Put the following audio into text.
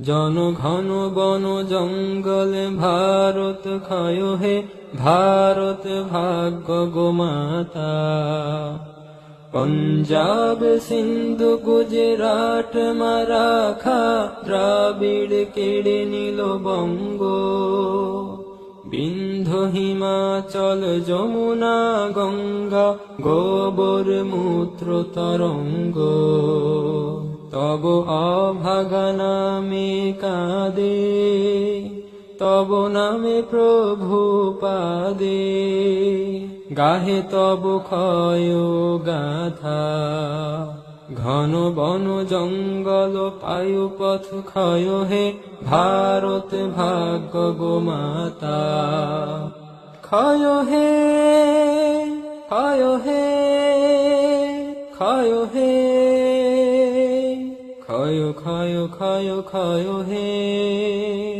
জনঘন বন জঙ্গল ভারত ক্ষয় হে ভারত ভাগ্য গোমাতা। পঞ্জাব সিন্ধু গুজরাট মারাঠা দ্রাবিড় কেড়ে নিল বঙ্গ। বিন্ধ্য হিমাচল যমুনা গঙ্গা গোবর মূত্র তরঙ্গ। তব অভাগা নামে কাঁদে, তব নামে প্রভু পাদে, গাহে তব ক্ষয় গাথা। ঘন বন জঙ্গল পায়ুপথ ক্ষয় হে ভারত ভাগ্য গোমাতা। ক্ষয় হে, ক্ষয় হে, ক্ষয় হে, ক্ষয় ক্ষয় ক্ষয় ক্ষয় হে।